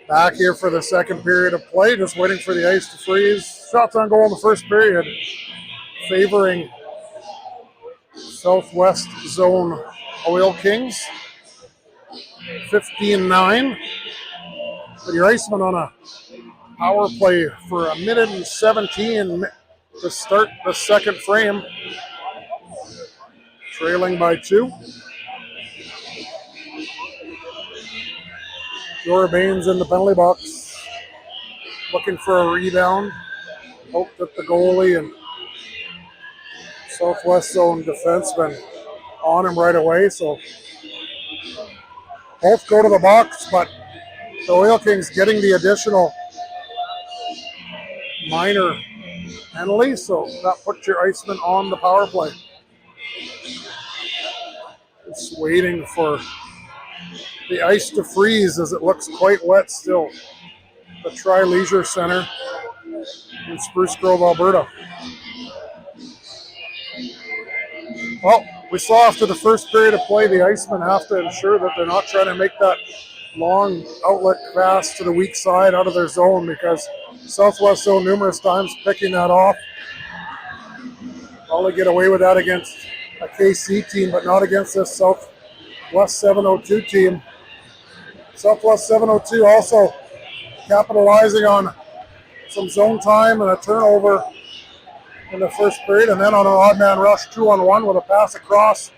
Back here for the second period of play, just waiting for the ice to freeze. Shots on goal in the first period, favoring Southwest Zone Oil Kings. 15-9. But your Icemen on a power play for 1:17 to start the second frame. Trailing by 2. Dora Baines in the penalty box, looking for a rebound. Hope that the goalie and Southwest Zone defenseman on him right away. So both go to the box, but the Oil Kings getting the additional minor penalty, so that puts your Icemen on the power play. Just waiting for the ice to freeze as it looks quite wet still. The Tri-Leisure Center in Spruce Grove, Alberta. Well, we saw after the first period of play, the Icemen have to ensure that they're not trying to make that long outlet pass to the weak side out of their zone, because Southwest Zone numerous times picking that off. Probably get away with that against a KC team, but not against this Southwest 702 team. Southwest 702 also capitalizing on some zone time and a turnover in the first period, and then on an odd man rush 2-on-1 with a pass across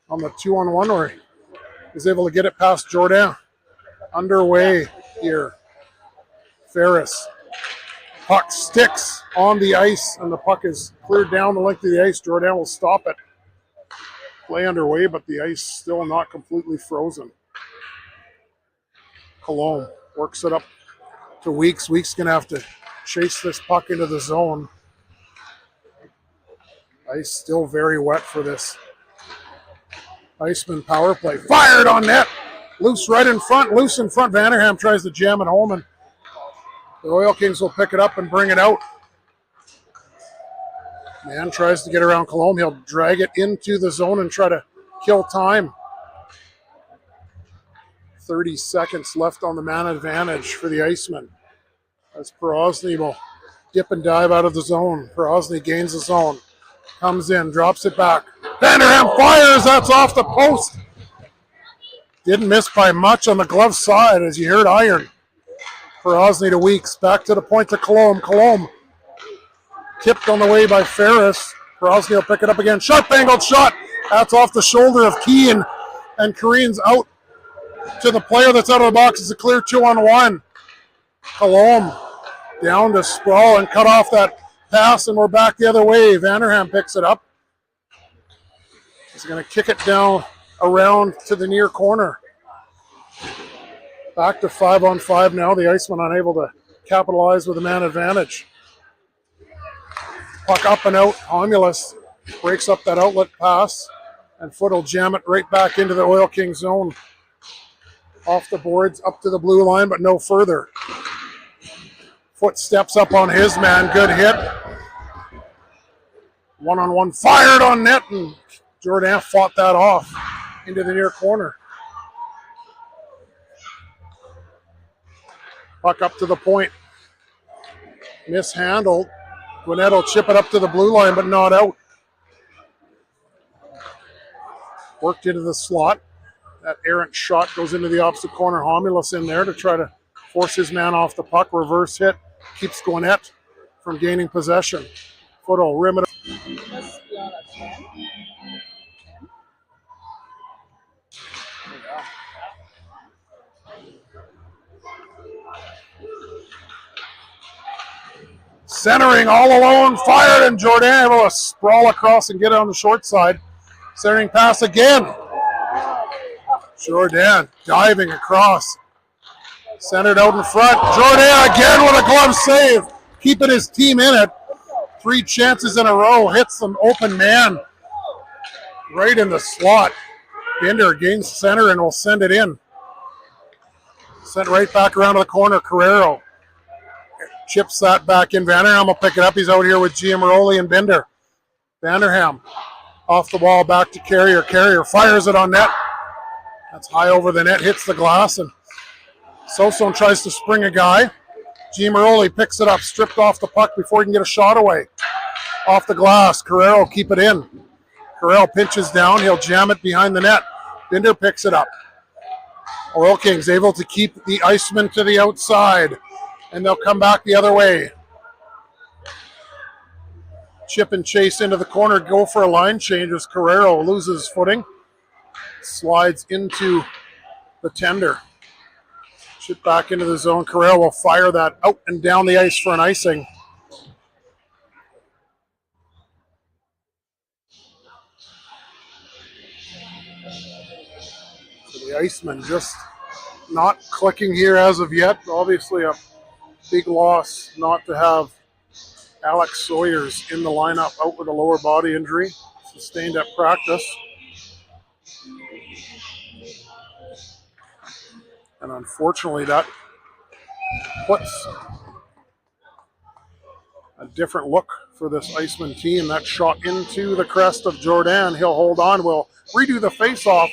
on the 2-on-1 where he was able to get it past Jordan. Underway here. Ferris. Puck sticks on the ice, and the puck is cleared down the length of the ice. Jordan will stop it. Play underway, but the ice still not completely frozen. Cologne works it up to Weeks. Weeks going to have to chase this puck into the zone. Ice still very wet for this Iceman power play. Fired on net. Loose right in front. Loose in front. Vanderham tries to jam it home, and the Oil Kings will pick it up and bring it out. Man tries to get around Cologne. He'll drag it into the zone and try to kill time. 30 seconds left on the man advantage for the Icemen. As Perosny will dip and dive out of the zone. Perosny gains the zone. Comes in, drops it back. Vanderham fires, that's off the post. Didn't miss by much on the glove side as you heard iron. Perosny to Weeks, back to the point to Cologne. Cologne tipped on the way by Ferris. Perosny will pick it up again. Sharp angled shot. That's off the shoulder of Keane and careens out to the player that's out of the box. It's a clear 2-on-1. Cologne down to Sprawl and cut off that pass, and we're back the other way. Vanderham picks it up. He's going to kick it down around to the near corner. Back to 5-on-5 now. The Icemen unable to capitalize with a man advantage. Puck up and out. Homulus breaks up that outlet pass, and Foot will jam it right back into the Oil King zone. Off the boards, up to the blue line, but no further. Foot steps up on his man. Good hit. 1-on-1 fired on net, and Jordan fought that off into the near corner. Puck up to the point. Mishandled. Gwinnett will chip it up to the blue line, but not out. Worked into the slot. That errant shot goes into the opposite corner. Homulus in there to try to force his man off the puck. Reverse hit. Keeps Gwinnett from gaining possession. Foot will rim it. Centering all alone, fired, and Jordan able to sprawl across and get it on the short side. Centering pass again. Jordan diving across. Centered out in front. Jordan again with a glove save. Keeping his team in it. 3 chances in a row. Hits an open man right in the slot. Binder gains center and will send it in. Sent right back around to the corner. Carrero chips that back in. Vanderham will pick it up. He's out here with Giamaroli and Binder. Vanderham Off the wall, back to Carrier. Carrier fires it on net. That's high over the net, hits the glass, and Southzone tries to spring a guy. G. Maroli picks it up, stripped off the puck before he can get a shot away. Off the glass, Carrero keep it in. Carrero pinches down, he'll jam it behind the net. Binder picks it up. Oil Kings able to keep the Icemen to the outside, and they'll come back the other way. Chip and chase into the corner, go for a line change as Carrero loses footing. Slides into the tender. Chip back into the zone. Carrero will fire that out and down the ice for an icing. So the Icemen just not clicking here as of yet. Obviously a big loss not to have Alex Sawyers in the lineup out with a lower body injury, sustained at practice. And unfortunately that puts a different look for this Iceman team. That shot into the crest of Jordan. He'll hold on. We'll redo the face-off.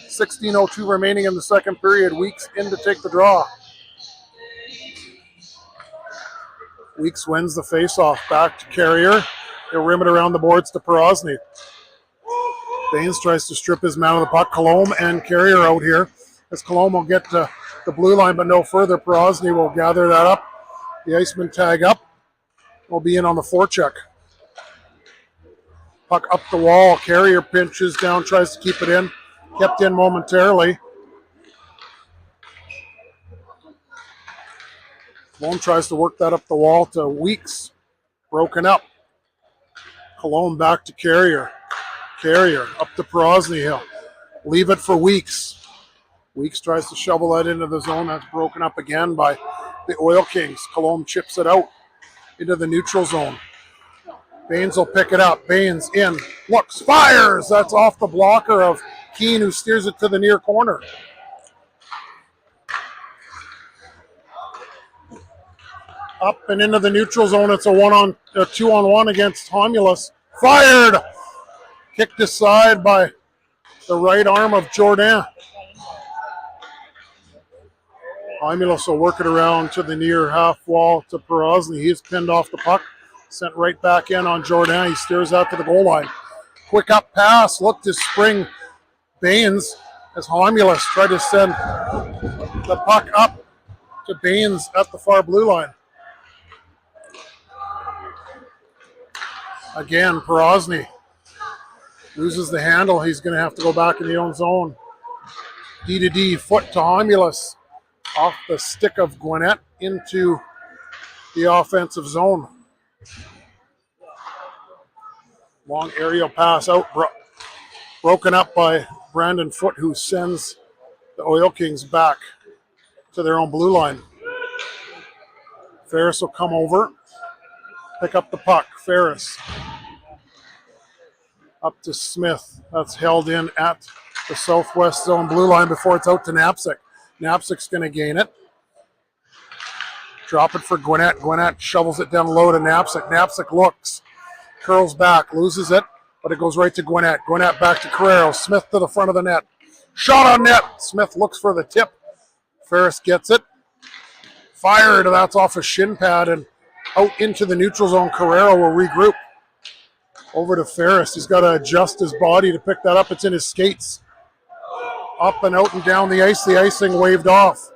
16:02 remaining in the second period. Weeks in to take the draw. Weeks wins the face-off. Back to Carrier. He'll rim it around the boards to Porosny. Baines tries to strip his man of the puck. Colombe and Carrier out here. As Colombe will get to the blue line, but no further. Porosny will gather that up. The Iceman tag up. Will be in on the forecheck. Puck up the wall. Carrier pinches down, tries to keep it in. Kept in momentarily. Colombe tries to work that up the wall to Weeks. Broken up. Colombe back to Carrier. Carrier up to Porosny. He'll leave it for Weeks. Weeks tries to shovel that into the zone. That's broken up again by the Oil Kings. Colombe chips it out into the neutral zone. Baines will pick it up. Baines in. Looks. Fires. That's off the blocker of Keane, who steers it to the near corner. Up and into the neutral zone. It's a 2-on-1 against Homulus. Fired. Kicked aside by the right arm of Jordan. Homulus will work it around to the near half wall to Porosny. He's pinned off the puck. Sent right back in on Jordan. He steers out to the goal line. Quick up pass. Looked to spring Baines as Homulus tried to send the puck up to Baines at the far blue line. Again, Porosny loses the handle. He's going to have to go back in the own zone. D-to-D, foot to Homulus. Off the stick of Gwinnett into the offensive zone. Long aerial pass out, broken up by Brandon Foote, who sends the Oil Kings back to their own blue line. Ferris will come over, pick up the puck. Ferris up to Smith. That's held in at the southwest zone blue line before it's out to Knapczyk. Knapczyk's going to gain it. Drop it for Gwinnett. Gwinnett shovels it down low to Knapczyk. Knapczyk looks, curls back, loses it, but it goes right to Gwinnett. Gwinnett back to Carrero. Smith to the front of the net. Shot on net. Smith looks for the tip. Ferris gets it. Fired. That's off a shin pad and out into the neutral zone. Carrero will regroup. Over to Ferris. He's got to adjust his body to pick that up. It's in his skates. Up and out and down the ice. The icing waved off.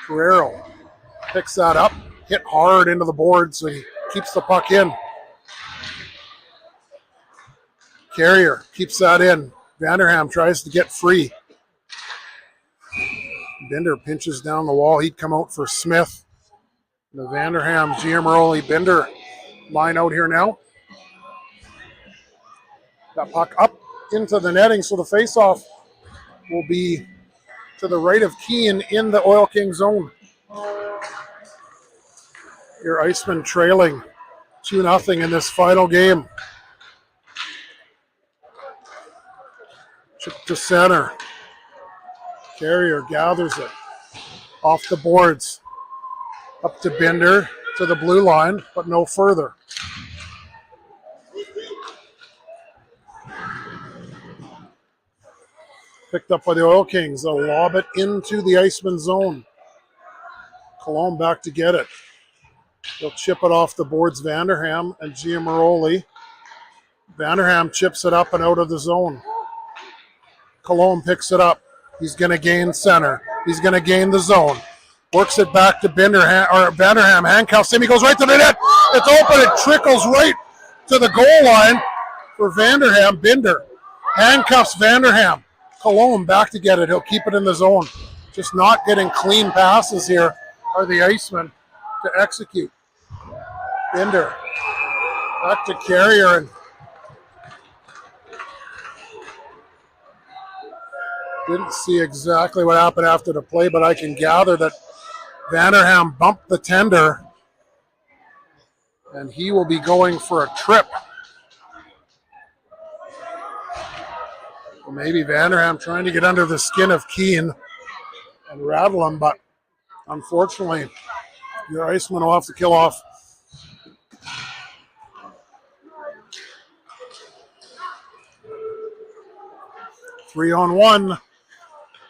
Carrero picks that up. Hit hard into the boards, so he keeps the puck in. Carrier keeps that in. Vanderham tries to get free. Binder pinches down the wall. He'd come out for Smith. The Vanderham, Giamaroli, Binder line out here now. That puck up into the netting, so the faceoff will be to the right of Keane in the Oil King zone. Your Icemen trailing 2-0 in this final game. Chip to center. Carrier gathers it. Off the boards. Up to Binder. to the blue line, but no further. Picked up by the Oil Kings. They'll lob it into the Iceman zone. Cologne back to get it. They'll chip it off the boards, Vanderham and Giamaroli. Vanderham chips it up and out of the zone. Cologne picks it up. He's going to gain center. He's going to gain the zone. Works it back to Vanderham. Handcuffs him. He goes right to the net. It's open. It trickles right to the goal line for Vanderham. Binder handcuffs Vanderham. Cologne back to get it. He'll keep it in the zone. Just not getting clean passes here are the Icemen to execute. Binder back to Carrier, and didn't see exactly what happened after the play, but I can gather that Vanderham bumped the tender and he will be going for a trip. Well, maybe Vanderham trying to get under the skin of Keane and rattle him, but unfortunately, your Iceman will have to kill off. Three on one.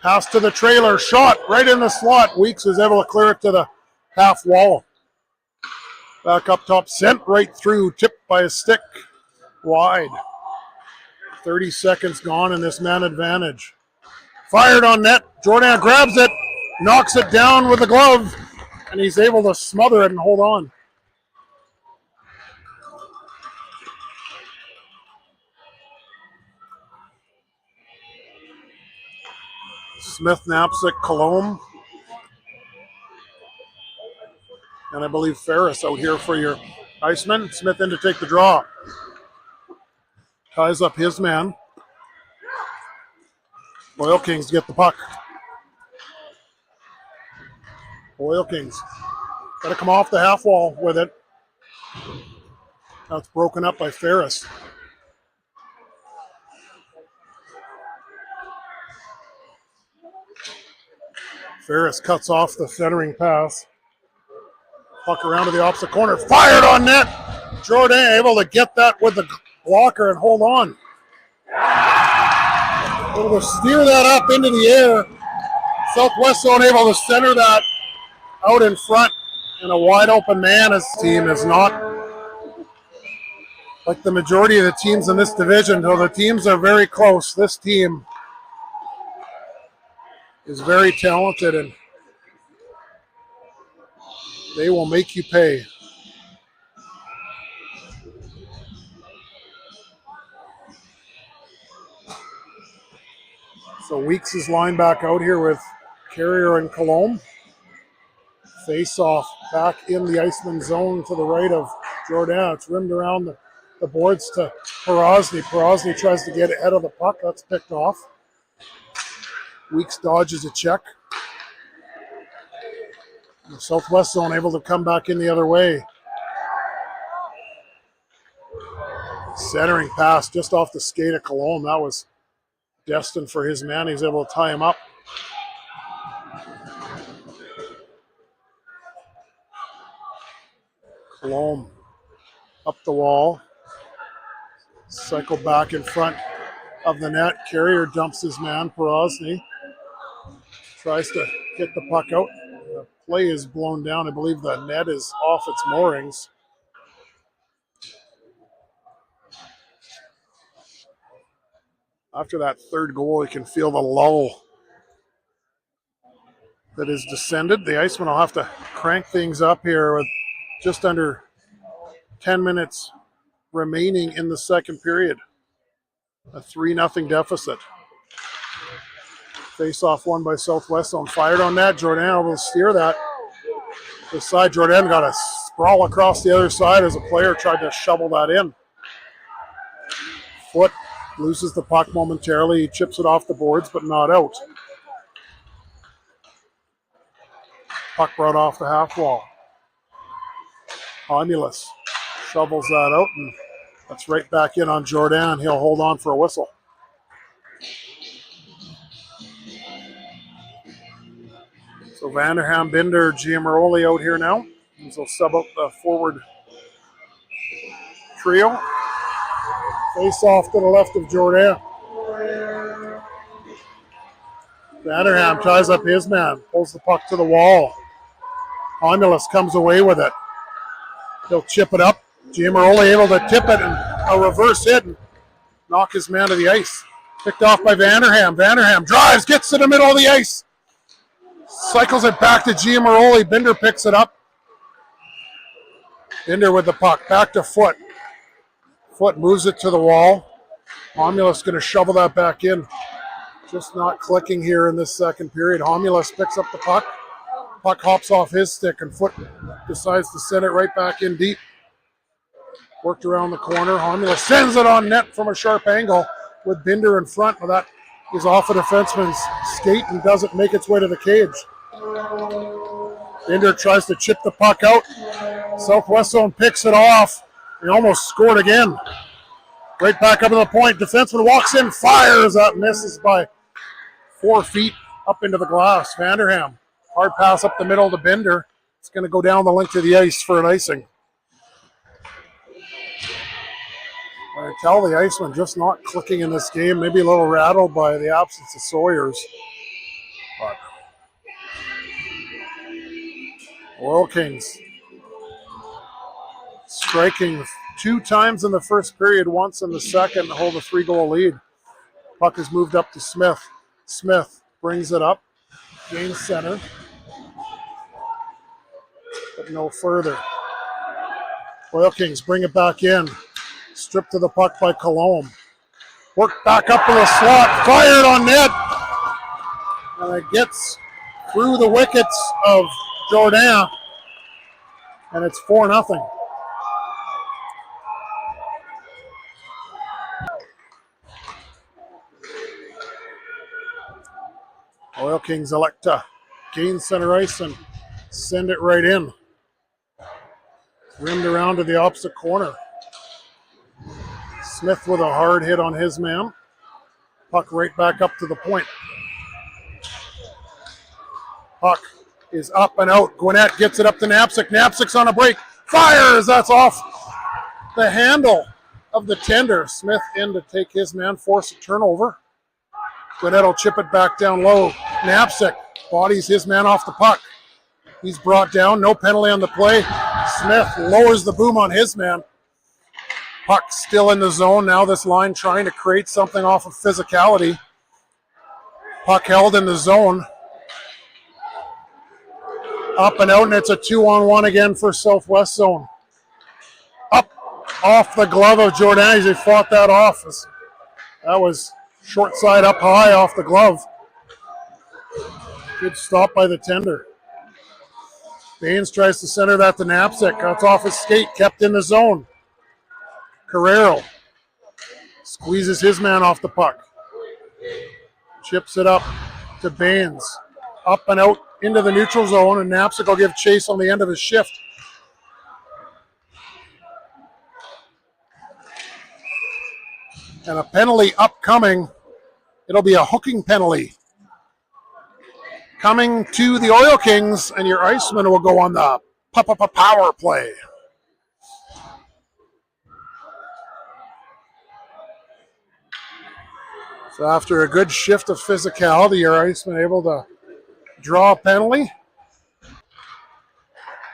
Pass to the trailer. Shot right in the slot. Weeks is able to clear it to the half wall. Back up top. Sent right through. Tipped by a stick. Wide. 30 seconds gone in this man advantage. Fired on net. Jordan grabs it. Knocks it down with the glove. And he's able to smother it and hold on. Smith, Knapsick, Cologne. And I believe Ferris out here for your Icemen. Smith in to take the draw. Ties up his man. Oil Kings get the puck. Oil Kings. Got to come off the half wall with it. That's broken up by Ferris. Ferris cuts off the centering pass. Puck around to the opposite corner. Fired on net. Jordan able to get that with the blocker and hold on. Able to steer that up into the air. Southwest Zone able to center that out in front. And a wide open man. His team is not like the majority of the teams in this division, though the teams are very close. This team is very talented, and they will make you pay. So Weeks is lined back out here with Carrier and Cologne. Face off back in the Iceman zone to the right of Jordan. It's rimmed around the boards to Porosny. Porosny tries to get ahead of the puck. That's picked off. Weeks dodges a check. The Southwest Zone able to come back in the other way. Centering pass just off the skate of Cologne. That was destined for his man. He's able to tie him up. Cologne up the wall. Cycle back in front of the net. Carrier dumps his man, Porosny. Tries to get the puck out. The play is blown down. I believe the net is off its moorings. After that third goal, you can feel the lull that is descended. The Icemen will have to crank things up here with just under 10 minutes remaining in the second period. A 3-0 deficit. Face-off won by Southwest Zone. Fired on that. Jordan will steer that. The side, Jordan got a sprawl across the other side as a player tried to shovel that in. Foot loses the puck momentarily. He chips it off the boards, but not out. Puck brought off the half wall. Homulus shovels that out, and that's right back in on Jordan. He'll hold on for a whistle. So Vanderham, Binder, Giamaroli out here now. They'll sub out the forward trio. Face off to the left of Jordan. Vanderham ties up his man, pulls the puck to the wall. Romulus comes away with it. He'll chip it up. Giamaroli able to tip it and a reverse hit and knock his man to the ice. Picked off by Vanderham. Vanderham drives, gets to the middle of the ice. Cycles it back to Giamaroli. Binder picks it up. Binder with the puck. Back to Foot. Foot moves it to the wall. Romulus going to shovel that back in. Just not clicking here in this second period. Romulus picks up the puck. Puck hops off his stick and Foot decides to send it right back in deep. Worked around the corner. Romulus sends it on net from a sharp angle with Binder in front. But that is off a defenseman's skate and doesn't make its way to the cage. Binder tries to chip the puck out. Southwest Zone picks it off. He almost scored again. Right back up to the point. Defenseman walks in, fires up, misses by 4 feet up into the glass. Vanderham, hard pass up the middle to Binder. It's going to go down the length of the ice for an icing. I tell the Icemen just not clicking in this game. Maybe a little rattled by the absence of Sawyers. But Oil Kings striking 2 times in the first period, once in the second, to hold a 3-goal lead. Puck is moved up to Smith. Smith brings it up, gains center, but no further. Oil Kings bring it back in. Stripped to the puck by Colomb. Worked back up to the slot, fired on net, and it gets through the wickets of Jordan, and it's 4-0. Oil Kings elect to gain center ice and send it right in. Rimmed around to the opposite corner. Smith with a hard hit on his man. Puck right back up to the point. Puck is up and out. Gwinnett gets it up to Knapczyk. Knapczyk's on a break. Fires! That's off the handle of the tender. Smith in to take his man, force a turnover. Gwinnett will chip it back down low. Knapczyk bodies his man off the puck. He's brought down. No penalty on the play. Smith lowers the boom on his man. Puck still in the zone. Now this line trying to create something off of physicality. Puck held in the zone. Up and out, and it's a 2-on-1 again for Southwest Zone. Up off the glove of Jordan. He fought that off. That was short side up high off the glove. Good stop by the tender. Baines tries to center that to Knapczyk. That's off his skate, kept in the zone. Carrero squeezes his man off the puck. Chips it up to Baines. Up and out into the neutral zone, and Knapczyk will give chase on the end of his shift. And a penalty upcoming. It'll be a hooking penalty coming to the Oil Kings, and your Icemen will go on the power play. So after a good shift of physicality, your Icemen able to draw a penalty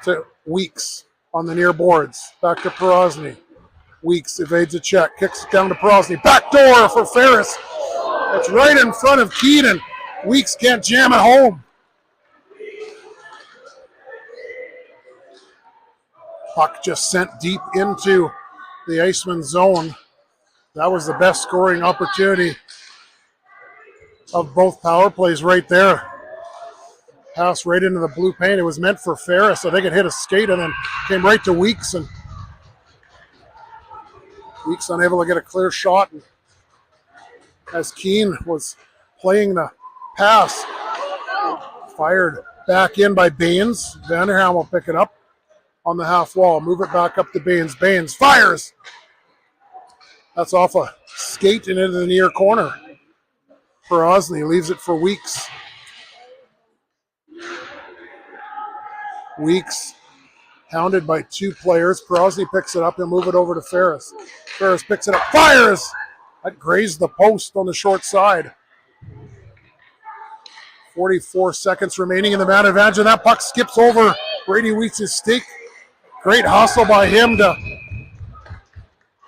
to Weeks on the near boards. Back to Porosny. Weeks evades a check, kicks it down to Porosny. Back door for Ferris. It's right in front of Keaton. Weeks can't jam it home. Puck just sent deep into the Iceman zone. That was the best scoring opportunity of both power plays right there. Pass right into the blue paint. It was meant for Ferris. I think it hit a skate and then came right to Weeks, and Weeks unable to get a clear shot. And as Keane was playing the pass, fired back in by Baines. Vanderham will pick it up on the half wall. Move it back up to Baines. Baines fires. That's off a skate and into the near corner. Porosny leaves it for Weeks. Weeks Hounded by two players. Perosny picks it up. He'll move it over to Ferris. Ferris picks it up. Fires! That grazed the post on the short side. 44 seconds remaining in the man advantage, and that puck skips over Brady Wheats' stick. Great hustle by him to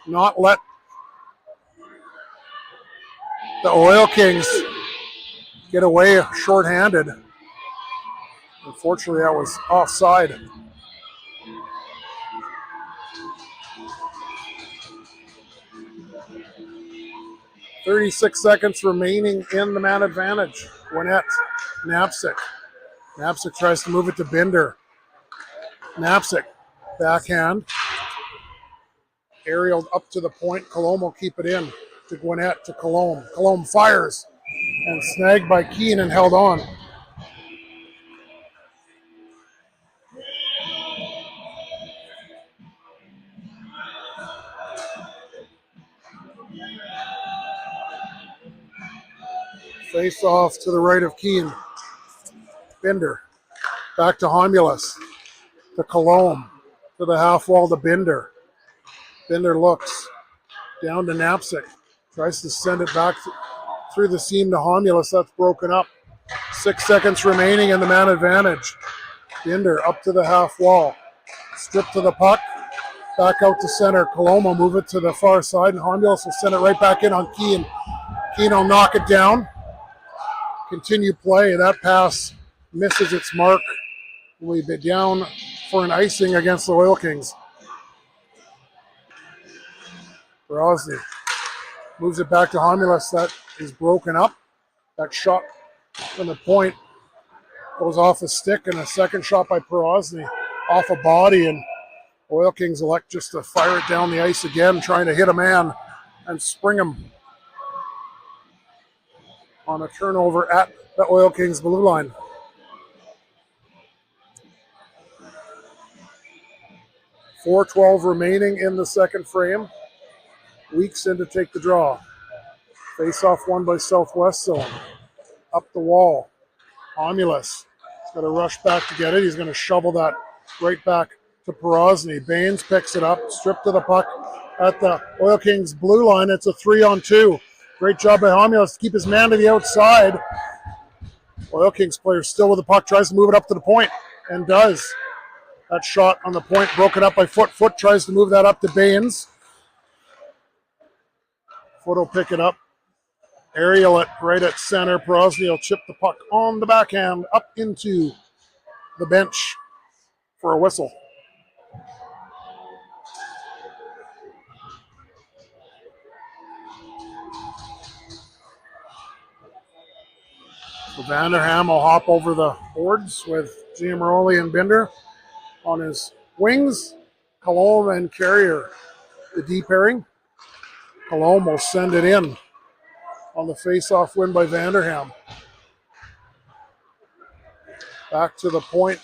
not let the Oil Kings get away shorthanded. Unfortunately, that was offside. .36 seconds remaining in the man advantage. Gwinnett, Knapczyk. Knapczyk tries to move it to Binder. Knapczyk, backhand. Aerialed up to the point. Colomb will keep it in to Gwinnett, to Colomb. Colomb fires and snagged by Keane and held on. Face off to the right of Keane. Binder. Back to Homulus. To Colomb. To the half wall to Binder. Binder looks. Down to Knapczyk. Tries to send it back through the seam to Homulus. That's broken up. 6 seconds remaining in the man advantage. Binder up to the half wall. Strip to the puck. Back out to center. Colomb will move it to the far side, and Homulus will send it right back in on Keane. Keane will knock it down. Continue play. That pass misses its mark. We'll be down for an icing against the Oil Kings. Perosny moves it back to Homulus. That is broken up. That shot from the point goes off a stick, and a second shot by Perosny off a body, and Oil Kings elect just to fire it down the ice again, trying to hit a man and spring him on a turnover at the Oil Kings blue line. .412 remaining in the second frame. Weeks in to take the draw. Face-off won by Southwest Zone. Up the wall. Homulus. He's got to rush back to get it. He's going to shovel that right back to Perosny. Baines picks it up. Stripped to the puck at the Oil Kings blue line. It's a 3-on-2. Great job by Homulus to keep his man to the outside. Oil Kings player still with the puck, tries to move it up to the point, and does. That shot on the point broken up by Foot. Foot tries to move that up to Baines. Foot will pick it up. Aerial it right at center. Perosny will chip the puck on the backhand up into the bench for a whistle. So Vanderham will hop over the boards with Giamaroli and Binder on his wings. Colomb and Carrier, the D pairing. Colomb will send it in on the face-off win by Vanderham. Back to the point.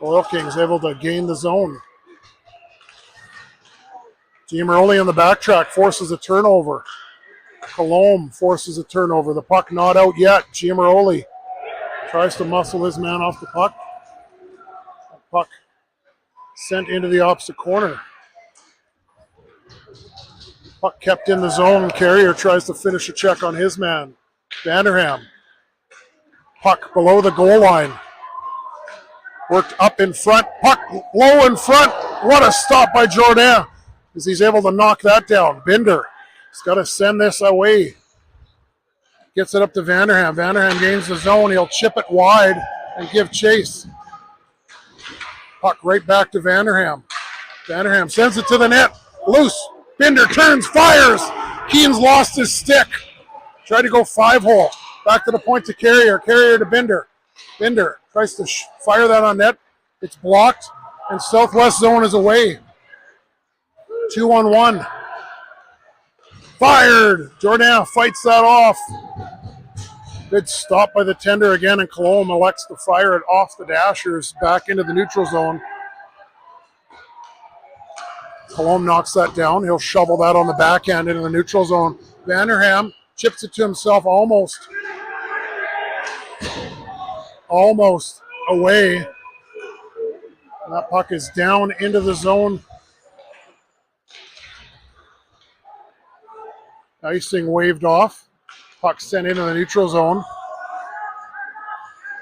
Oil Kings able to gain the zone. Giamaroli on the backtrack forces a turnover. Colomb forces a turnover. The puck not out yet. Giamaroli tries to muscle his man off the puck. The puck sent into the opposite corner. Puck kept in the zone. Carrier tries to finish a check on his man. Vanderham. Puck below the goal line. Worked up in front. Puck low in front. What a stop by Jourdain as he's able to knock that down. Binder. He's got to send this away. Gets it up to Vanderham. Vanderham gains the zone. He'll chip it wide and give chase. Puck right back to Vanderham. Vanderham sends it to the net. Loose. Binder turns, fires. Keane's lost his stick. Tried to go 5-hole. Back to the point to Carrier. Carrier to Binder. Binder tries to fire that on net. It's blocked, and Southwest Zone is away. 2-on-1. Fired. Jourdain fights that off. Good stop by the tender again, and Colomb elects to fire it off the dashers back into the neutral zone. Colomb knocks that down. He'll shovel that on the backhand into the neutral zone. Vanderham chips it to himself almost away. That puck is down into the zone. Icing waved off. Puck sent into the neutral zone.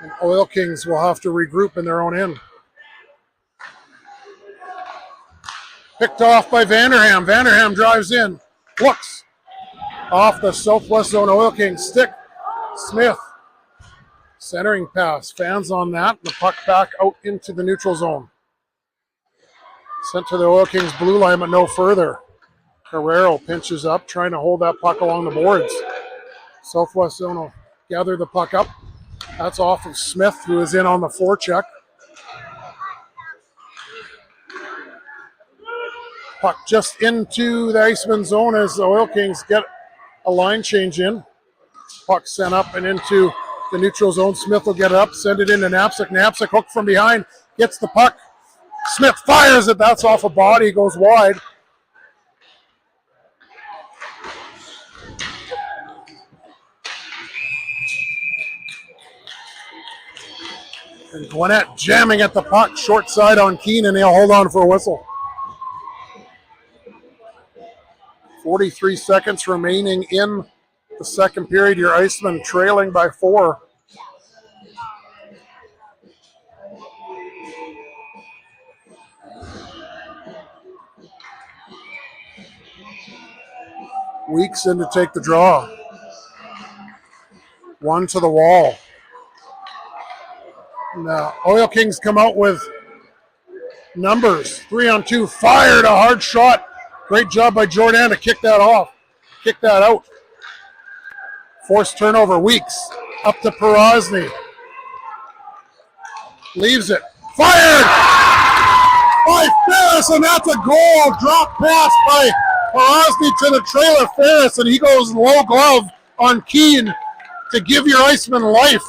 And Oil Kings will have to regroup in their own end. Picked off by Vanderham. Vanderham drives in. Looks. Off the Southwest Zone Oil Kings stick. Smith. Centering pass. Fans on that. The puck back out into the neutral zone. Sent to the Oil Kings blue line, but no further. Carrero pinches up, trying to hold that puck along the boards. Southwest Zone will gather the puck up. That's off of Smith, who is in on the forecheck. Puck just into the Iceman zone as the Oil Kings get a line change in. Puck sent up and into the neutral zone. Smith will get it up, send it into Knapsack. Knapsack hooked from behind, gets the puck. Smith fires it. That's off a body, goes wide. And Gwinnett jamming at the puck, short side on Keene, and they'll hold on for a whistle. 43 seconds remaining in the second period. Your Icemen trailing by 4. Weeks in to take the draw. One to the wall. Now, Oil Kings come out with numbers. 3-on-2, fired a hard shot. Great job by Jordan to kick that off. Kick that out. Forced turnover. Weeks up to Perosny. Leaves it. Fired by Ferris, and that's a goal. Drop pass by Perosny to the trailer. Ferris, and he goes low glove on Keene to give your Iceman life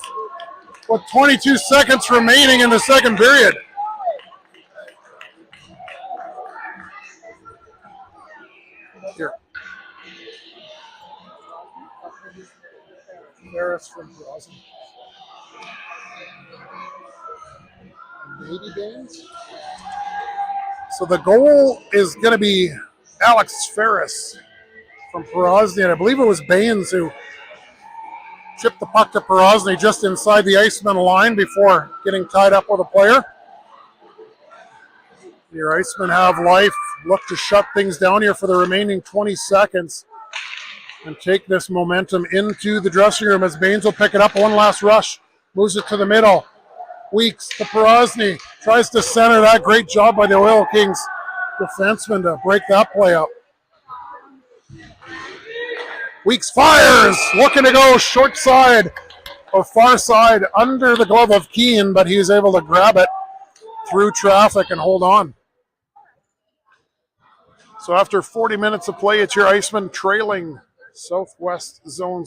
with 22 seconds remaining in the second period. Here. Ferris from Perosny. Maybe Baines. So the goal is going to be Alex Ferris from Perosny, and I believe it was Baines who chipped the puck to Perosny just inside the Iceman line before getting tied up with a player. Your Icemen have life. Look to shut things down here for the remaining 20 seconds and take this momentum into the dressing room as Baines will pick it up. One last rush. Moves it to the middle. Weeks to Perosny. Tries to center that. Great job by the Oil Kings defenseman to break that play up. Weeks fires. Looking to go short side or far side under the glove of Keene, but he was able to grab it through traffic and hold on. So after 40 minutes of play, it's your Icemen trailing Southwest Zone